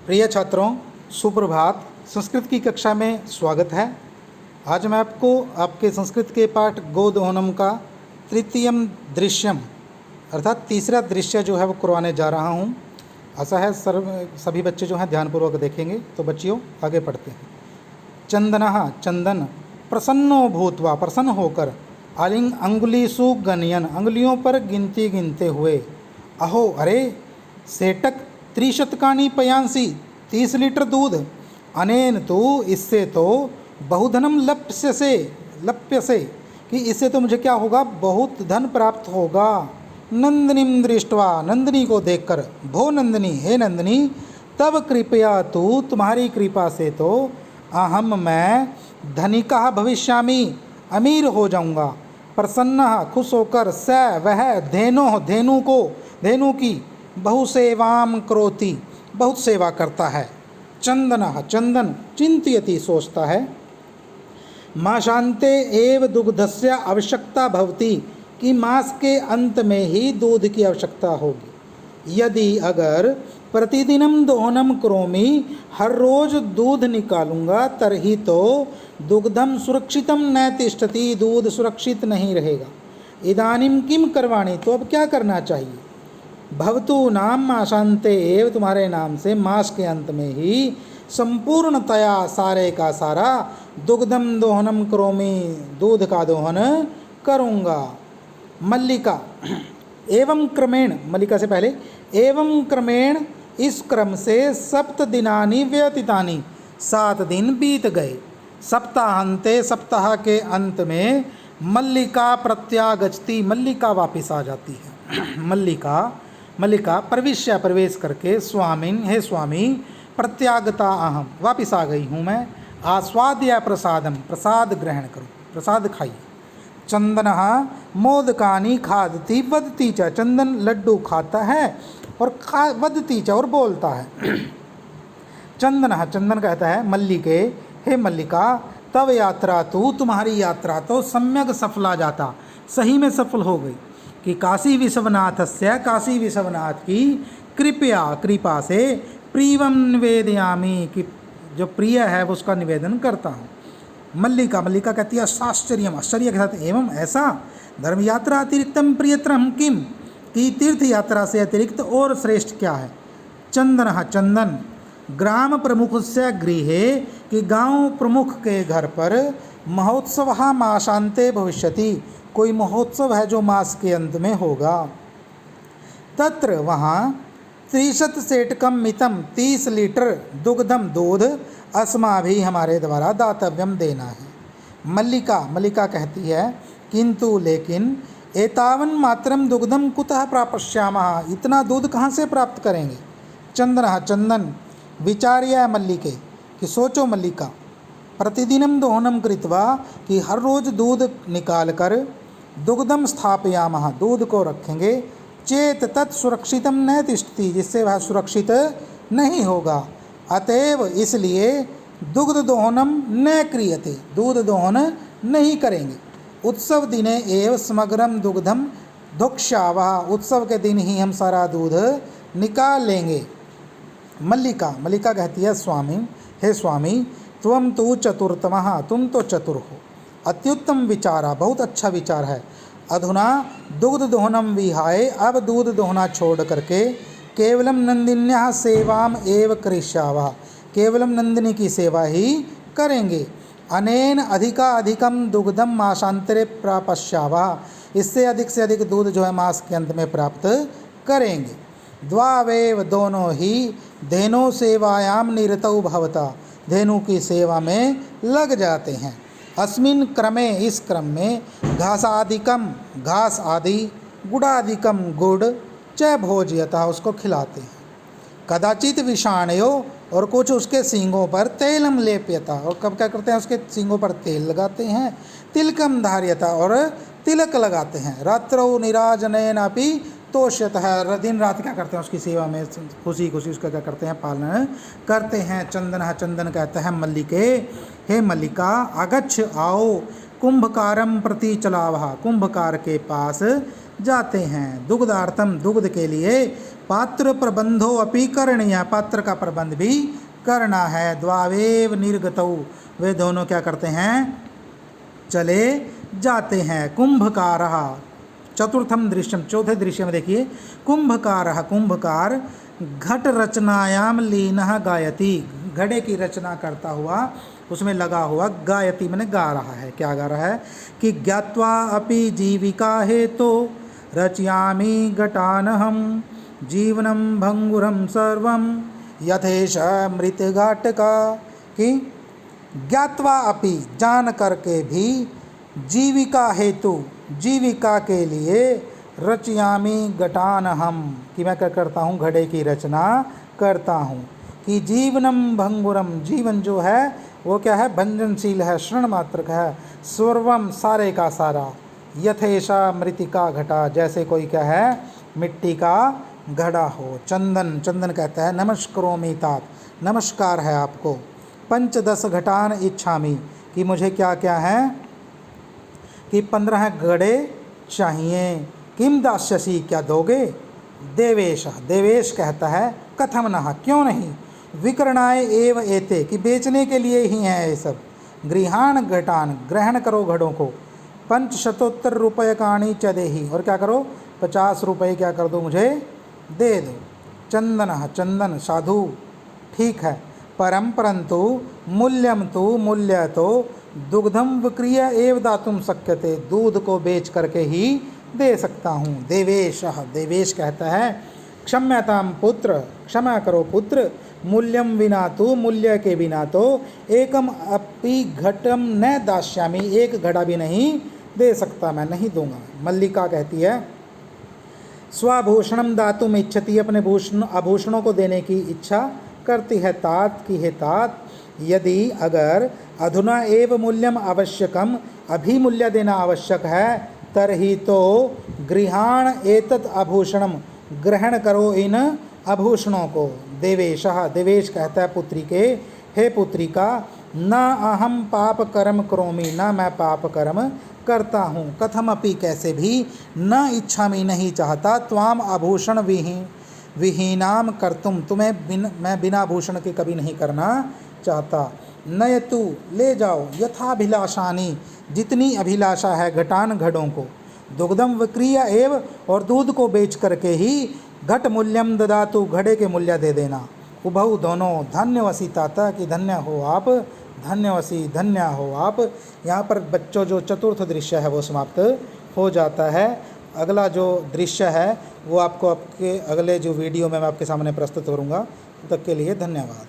प्रिय छात्रों, सुप्रभात। संस्कृत की कक्षा में स्वागत है। आज मैं आपको आपके संस्कृत के पाठ गोदोहनम का तृतीयम दृश्यम अर्थात तीसरा दृश्य जो है वो करवाने जा रहा हूँ। आशा है सभी बच्चे जो हैं ध्यानपूर्वक देखेंगे। तो बच्चियों आगे पढ़ते हैं। चंदनः चंदन प्रसन्नो भूत्वा प्रसन्न होकर आलिंग अंगुलीसु गणयन अंगुलियों पर गिनती गिनते हुए अहो अरे सेटक त्रिशतकानी पयांसी 30 लीटर दूध अनेन तो इससे तो बहुधनम लप्य से कि इससे तो मुझे क्या होगा, बहुत धन प्राप्त होगा। नंदिनीम दृष्टवा नंदिनी को देखकर भो नंदिनी हे नंदिनी तब कृपया तू तुम्हारी कृपा से तो अहम मैं धनिका भविष्यामि अमीर हो जाऊंगा। प्रसन्न खुश होकर स वह धेनु की बहुसेवाम करोति बहुत सेवा करता है। चंदन चंदन चिंतयति सोचता है। माशांते एव दुग्धस्य आवश्यकता भवति कि मास के अंत में ही दूध की आवश्यकता होगी। यदि अगर प्रतिदिनम दोहनम करोमि हर रोज दूध निकालूंगा तरही तो दुग्धम सुरक्षितम न तिष्ठति दूध सुरक्षित नहीं रहेगा। इदानीम किम करवाणी तो अब क्या करना चाहिए। भवतु नाम माशांते एव तुम्हारे नाम से मास के अंत में ही संपूर्णतया सारे का सारा दुग्धम दोहनम करोमि दूध का दोहन करूँगा। मल्लिका एवं क्रमेण मल्लिका से पहले एवं क्रमेण इस क्रम से 7 दिनानि व्यतीतानि 7 दिन बीत गए। सप्ताहांते सप्ताह के अंत में मल्लिका प्रत्यागच्छति मल्लिका वापस आ जाती है। मल्लिका प्रविश्य प्रवेश करके स्वामिन हे स्वामी प्रत्यागता अहम वापस आ गई हूँ मैं। आस्वाद्य प्रसादम प्रसाद ग्रहण करो प्रसाद खाइए। चंदन मोदकानी खादती वदती च चंदन लड्डू खाता है और वदती च और बोलता है। चंदन कहता है मल्लिके हे मल्लिका तब यात्रा तू तुम्हारी यात्रा तो सम्यक सफला जाता सही में सफल हो गई कि काशी विश्वनाथ की कृपा से प्रियम निवेदयामी कि जो प्रिय है वो उसका निवेदन करता हूँ। मल्लिका कहती है आश्चर्य के साथ एवं ऐसा धर्म यात्रा अतिरिक्तम प्रियतरम किम कि तीर्थ यात्रा से अतिरिक्त और श्रेष्ठ क्या है। चंदन ग्राम प्रमुख से गृहे कि गांव प्रमुख के घर पर महोत्सव मासांते भविष्यति कोई महोत्सव है जो मास के अंत में होगा। तत्र वहाँ 30 सेटकम मितम 30 लीटर दुग्धम दूध अस्मा भी हमारे द्वारा दातव्यम देना है। मल्लिका कहती है किंतु लेकिन एतावन मात्रम दुग्धम कुतः प्रापश्यामः इतना दूध कहाँ से प्राप्त करेंगे। चंदन विचार्य मल्लिके कि सोचो मल्लिका प्रतिदिनम दोहनम कृत्वा कि हर रोज दूध निकाल कर दुग्धम स्थापयामः दूध को रखेंगे। चेत तत् सुरक्षितम न तिष्ठति जिससे वह सुरक्षित नहीं होगा। अतएव इसलिए दुग्ध दोहनम न क्रियते दूध दोहन नहीं करेंगे। उत्सव दिने एव समग्रम दुग्धम धुक्ष्यावः उत्सव के दिन ही हम सारा दूध निकाल लेंगे। मल्लिका कहती है स्वामी हे स्वामी त्वम तो चतुर्तमः तुम तो चतुर हो। अत्युत्तम विचारा बहुत अच्छा विचार है। अधुना दुग्ध दोहनम विहाय अब दूध दोहना छोड़ करके केवलम नंदिन्याः सेवाम एव करिष्यावः केवलम नंदिनी की सेवा ही करेंगे। अनेन अधिकम दुग्धम मासांतरे प्रापश्यावः इससे से अधिक दूध जो है मास के अंत में प्राप्त करेंगे। द्वावेव दोनों ही धेनु सेवायाम निरतौ भवता धेनु की सेवा में लग जाते हैं। अस्मिन क्रमे इस क्रम में घास आदि गुड़ादिकम गुड़ च भोज्यता उसको खिलाते हैं। कदाचित विषाणयो और कुछ उसके सींगों पर तेलम लेप्यता और कब क्या करते हैं उसके सींगों पर तेल लगाते हैं। तिलकम धार्यता और तिलक लगाते हैं। रात्रौ निराजनयन अपि तोष्यत है दिन रात क्या करते हैं उसकी सेवा में खुशी उसका क्या करते हैं पालन करते हैं। चंदन कहता है मल्लिके हे मल्लिका आगच्छ आओ कुंभकारम प्रति चलावहा कुंभकार के पास जाते हैं। दुग्धार्थम दुग्ध के लिए पात्र प्रबंधो अपि करणीय, पात्र का प्रबंध भी करना है। द्वावेव निर्गतौ, वे दोनों क्या करते हैं, चले जाते हैं। कुंभकारः, चतुर्थम दृश्यम, चौथे दृश्य में देखिए, कुंभकारः, कुंभकार घट रचनायाम लीनः गायति, घड़े की रचना करता हुआ उसमें लगा हुआ, गायति मैंने गा रहा है। क्या गा रहा है कि ज्ञात्वा अपि जीविका हेतु रचयामि घटानहम जीवनम भंगुरम सर्वम यथेश मृतघाटका, कि ज्ञात्वा अपि, जान करके भी, जीविका हेतु, जीविका के लिए, रचयामि घटानहम, कि मैं क्या करता हूँ, घड़े की रचना करता हूँ। कि जीवनम भंगुरम, जीवन जो है वो क्या है, भंजनशील है, क्षण मात्र का है। सर्वम, सारे का सारा, यथेशा मृतिका घटा, जैसे कोई क्या है, मिट्टी का घड़ा हो। चंदन, चंदन कहता है नमस्करोमि तात, नमस्कार है आपको। पंचदश घटान इच्छामि, कि मुझे क्या क्या है, कि 15 घड़े चाहिए। किम दास्यसि, क्या दोगे। देवेश, देवेश कहता है कथम नः, क्यों नहीं। विक्रणाय एव एते, कि बेचने के लिए ही हैं ये सब। गृहाण घटान, ग्रहण करो घड़ों को। 500 रूपयकाणि च देहि, और क्या करो, 50 रुपये क्या कर दो, मुझे दे दो। चंदन, चंदन, साधु, ठीक है। परम, परंतु, मूल्यम तो, मूल्य तो, दुग्धम विक्रिय एव दातुम शक्यते, दूध को बेच करके ही दे सकता हूँ। देवेश, देवेश कहता है क्षम्यताम पुत्र, क्षमा करो पुत्र। मूल्यम विना तो, मूल्य के बिना तो, एकम अपि घटम न दास्यामि, एक घड़ा भी नहीं दे सकता, मैं नहीं दूंगा। मल्लिका कहती है स्वाभूषणम दातुम इच्छति, अपने भूषण, आभूषणों को देने की इच्छा करती है। तात, की है तात, यदि, अगर, अधुना एव मूल्यम आवश्यकम, अभी मूल्य देना आवश्यक है, तरही तो गृहाण एतत् आभूषणम, ग्रहण करो इन आभूषणों को। देवेश, देवेश कहता है पुत्री के, हे पुत्रिका, न अहम पाप कर्म करोमि, न मैं पाप कर्म करता हूँ। कथमपि, कैसे भी, न इच्छामि, नहीं चाहता, त्वाम आभूषण विहीनाम कर्तुम, तुम्हें मैं बिना आभूषण के कभी नहीं करना चाहता। नयतु, ले जाओ, यथाभिलाषानि, जितनी अभिलाषा है, घटान, घड़ों को। दुग्धम विक्रिय एव, और दूध को बेच करके ही, घट मूल्यम ददातु, घड़े के मूल्य दे देना। उभौ, दोनों। धन्यवसी ताता, कि धन्य हो आप, धन्यवसी, धन्य हो आप। यहाँ पर बच्चों जो चतुर्थ दृश्य है वो समाप्त हो जाता है। अगला जो दृश्य है वो आपको आपके अगले जो वीडियो में मैं आपके सामने प्रस्तुत करूँगा। तब तक के लिए धन्यवाद।